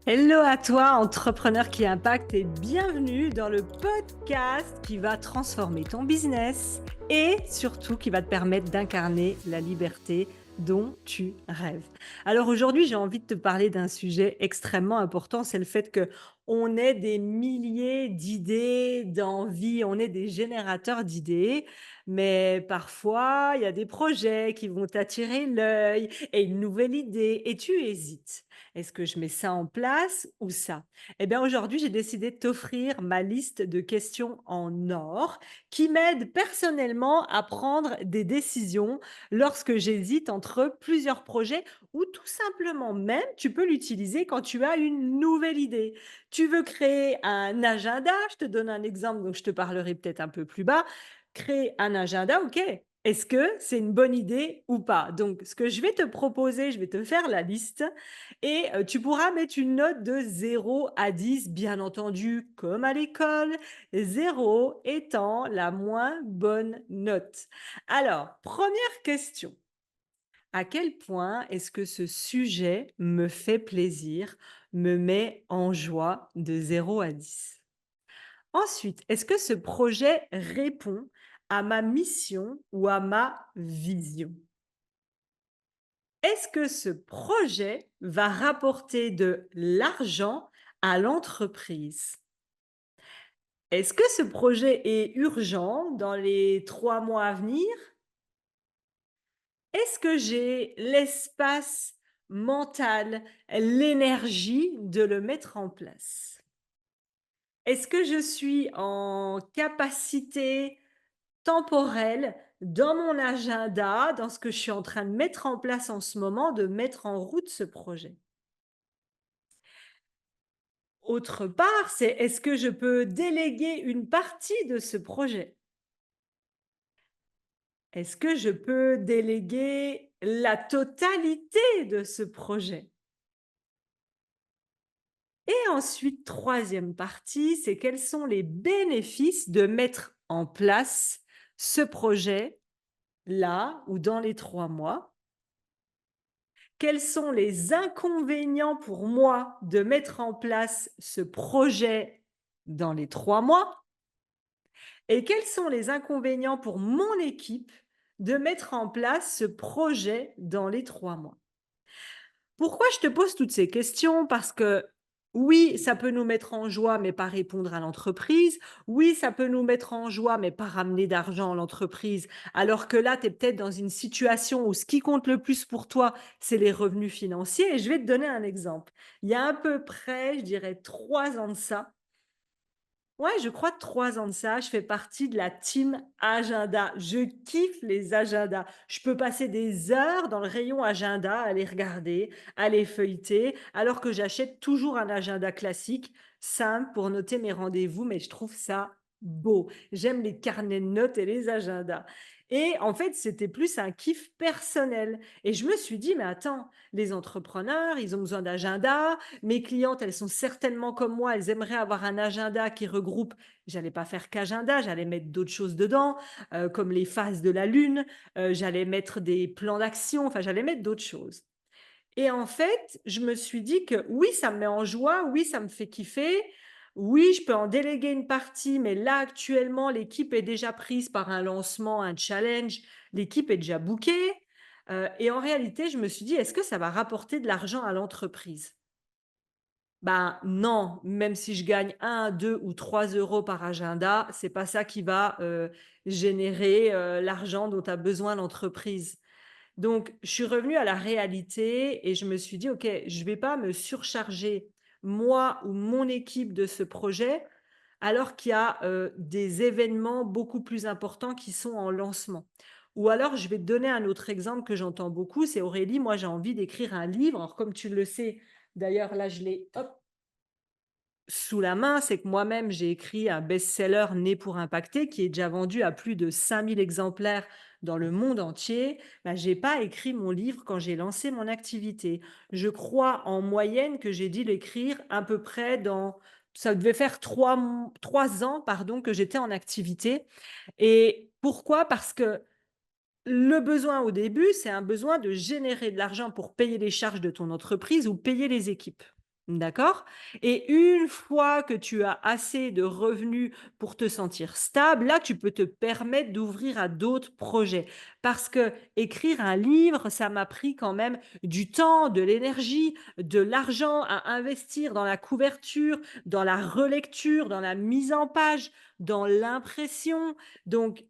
Hello à toi, entrepreneur qui impacte et bienvenue dans le podcast qui va transformer ton business et surtout qui va te permettre d'incarner la liberté dont tu rêves. Alors aujourd'hui, j'ai envie de te parler d'un sujet extrêmement important, c'est le fait que on est des milliers d'idées, d'envies, on est des générateurs d'idées, mais parfois il y a des projets qui vont t'attirer l'œil et une nouvelle idée et tu hésites. Est-ce que je mets ça en place ou ça? Eh bien, aujourd'hui, j'ai décidé de t'offrir ma liste de questions en or qui m'aident personnellement à prendre des décisions lorsque j'hésite entre plusieurs projets ou tout simplement même, tu peux l'utiliser quand tu as une nouvelle idée. Tu veux créer un agenda, je te donne un exemple, donc je te parlerai peut-être un peu plus bas. Créer un agenda, ok. Est-ce que c'est une bonne idée ou pas? Donc, ce que je vais te proposer, je vais te faire la liste et tu pourras mettre une note de 0 à 10, bien entendu, comme à l'école, 0 étant la moins bonne note. Alors, première question, à quel point est-ce que ce sujet me fait plaisir, me met en joie de 0 à 10? Ensuite, est-ce que ce projet répond à ma mission ou à ma vision? Est-ce que ce projet va rapporter de l'argent à l'entreprise? Est-ce que ce projet est urgent dans les 3 mois à venir? Est-ce que j'ai l'espace mental, l'énergie de le mettre en place? Est-ce que je suis en capacité temporelle dans mon agenda, dans ce que je suis en train de mettre en place en ce moment, de mettre en route ce projet? Autre part, c'est est-ce que je peux déléguer une partie de ce projet? Est-ce que je peux déléguer la totalité de ce projet? Et ensuite, troisième partie, c'est quels sont les bénéfices de mettre en place ce projet là ou dans les 3 mois? Quels sont les inconvénients pour moi de mettre en place ce projet dans les 3 mois? Et quels sont les inconvénients pour mon équipe de mettre en place ce projet dans les 3 mois? Pourquoi je te pose toutes ces questions? Parce que oui, ça peut nous mettre en joie, mais pas répondre à l'entreprise. Oui, ça peut nous mettre en joie, mais pas ramener d'argent à l'entreprise. Alors que là, tu es peut-être dans une situation où ce qui compte le plus pour toi, c'est les revenus financiers. Et je vais te donner un exemple. Il y a à peu près, je dirais, 3 ans de ça, ouais, je crois 3 ans de ça, je fais partie de la team agenda. Je kiffe les agendas. Je peux passer des heures dans le rayon agenda à les regarder, à les feuilleter, alors que j'achète toujours un agenda classique, simple pour noter mes rendez-vous, mais je trouve ça beau. J'aime les carnets de notes et les agendas. Et en fait, c'était plus un kiff personnel. Et je me suis dit, mais attends, les entrepreneurs, ils ont besoin d'agenda. Mes clientes, elles sont certainement comme moi, elles aimeraient avoir un agenda qui regroupe, j'allais pas faire qu'agenda, j'allais mettre d'autres choses dedans, comme les phases de la lune, j'allais mettre des plans d'action, enfin j'allais mettre d'autres choses. Et en fait, je me suis dit que oui, ça me met en joie, oui, ça me fait kiffer, oui, je peux en déléguer une partie, mais là actuellement, l'équipe est déjà prise par un lancement, un challenge, l'équipe est déjà bookée. Et en réalité, je me suis dit: «Est-ce que ça va rapporter de l'argent à l'entreprise?» Ben, non, même si je gagne 1, 2 ou 3 € par agenda, c'est pas ça qui va, générer, l'argent dont a besoin l'entreprise. Donc je suis revenue à la réalité et je me suis dit: «OK, je vais pas me surcharger, moi ou mon équipe de ce projet, alors qu'il y a, des événements beaucoup plus importants qui sont en lancement». Ou alors je vais te donner un autre exemple que j'entends beaucoup, c'est: «Aurélie, moi j'ai envie d'écrire un livre». Alors comme tu le sais, d'ailleurs là je l'ai, hop, sous la main, c'est que moi-même, j'ai écrit un best-seller Né pour impacter qui est déjà vendu à plus de 5 000 exemplaires dans le monde entier. Bah, j'ai pas écrit mon livre quand j'ai lancé mon activité. Je crois en moyenne que j'ai dû l'écrire à peu près dans, ça devait faire 3 ans, pardon, que j'étais en activité. Et pourquoi? Parce que le besoin au début, c'est un besoin de générer de l'argent pour payer les charges de ton entreprise ou payer les équipes. D'accord? Et une fois que tu as assez de revenus pour te sentir stable, là, tu peux te permettre d'ouvrir à d'autres projets. Parce que écrire un livre, ça m'a pris quand même du temps, de l'énergie, de l'argent à investir dans la couverture, dans la relecture, dans la mise en page, dans l'impression. Donc,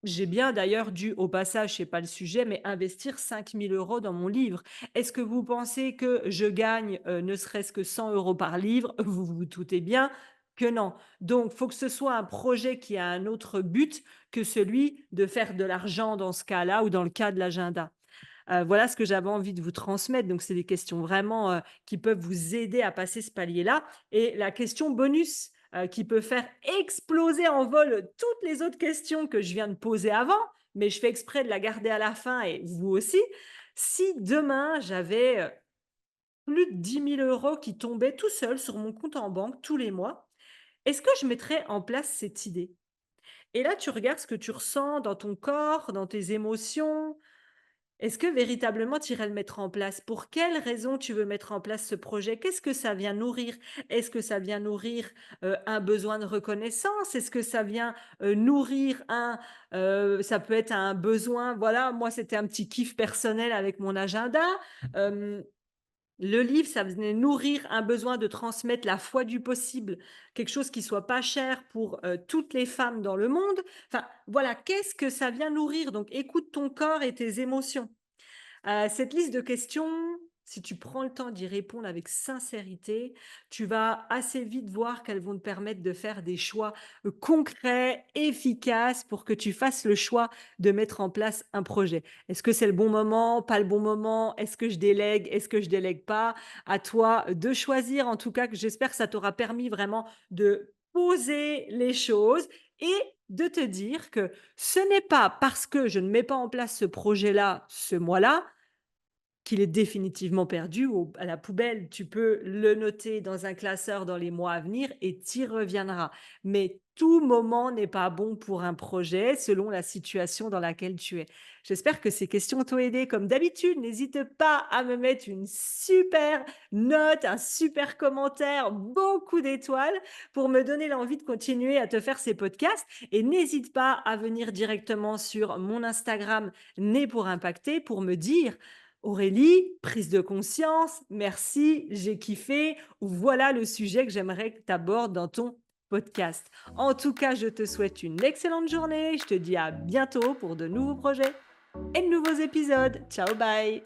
j'ai bien d'ailleurs dû, au passage, c'est pas le sujet, mais investir 5 000 € dans mon livre. Est-ce que vous pensez que je gagne, ne serait-ce que 100 € par livre? Vous vous doutez bien que non. Donc, faut que ce soit un projet qui a un autre but que celui de faire de l'argent dans ce cas-là ou dans le cas de l'agenda. Voilà ce que j'avais envie de vous transmettre. Donc, c'est des questions vraiment, qui peuvent vous aider à passer ce palier-là. Et la question bonus, qui peut faire exploser en vol toutes les autres questions que je viens de poser avant, mais je fais exprès de la garder à la fin et vous aussi. Si demain j'avais, plus de 10 000 € qui tombaient tout seuls sur mon compte en banque tous les mois, est-ce que je mettrais en place cette idée? Et là, tu regardes ce que tu ressens dans ton corps, dans tes émotions. Est-ce que véritablement tu irais le mettre en place? Pour quelles raisons tu veux mettre en place ce projet? Qu'est-ce que ça vient nourrir? Est-ce que ça vient nourrir, un besoin de reconnaissance? Est-ce que ça vient, nourrir ça peut être un besoin, voilà, moi c'était un petit kiff personnel avec mon agenda. Hem, le livre, ça venait nourrir un besoin de transmettre la foi du possible, quelque chose qui soit pas cher pour, toutes les femmes dans le monde. Enfin, voilà, qu'est-ce que ça vient nourrir? Donc écoute ton corps et tes émotions. Cette liste de questions, si tu prends le temps d'y répondre avec sincérité, tu vas assez vite voir qu'elles vont te permettre de faire des choix, concrets, efficaces pour que tu fasses le choix de mettre en place un projet. Est-ce que c'est le bon moment? Pas le bon moment? Est-ce que je délègue? Est-ce que je délègue pas? À toi de choisir. En tout cas, que j'espère que ça t'aura permis vraiment de poser les choses et de te dire que ce n'est pas parce que je ne mets pas en place ce projet-là, ce mois-là, qu'il est définitivement perdu ou à la poubelle. Tu peux le noter dans un classeur dans les mois à venir et tu y reviendras. Mais tout moment n'est pas bon pour un projet selon la situation dans laquelle tu es. J'espère que ces questions t'ont aidé. Comme d'habitude, n'hésite pas à me mettre une super note, un super commentaire, beaucoup d'étoiles pour me donner l'envie de continuer à te faire ces podcasts. Et n'hésite pas à venir directement sur mon Instagram Né pour impacter pour me dire: Aurélie, prise de conscience, merci, j'ai kiffé, ou voilà le sujet que j'aimerais que tu abordes dans ton podcast. En tout cas, je te souhaite une excellente journée. Je te dis à bientôt pour de nouveaux projets et de nouveaux épisodes. Ciao, bye.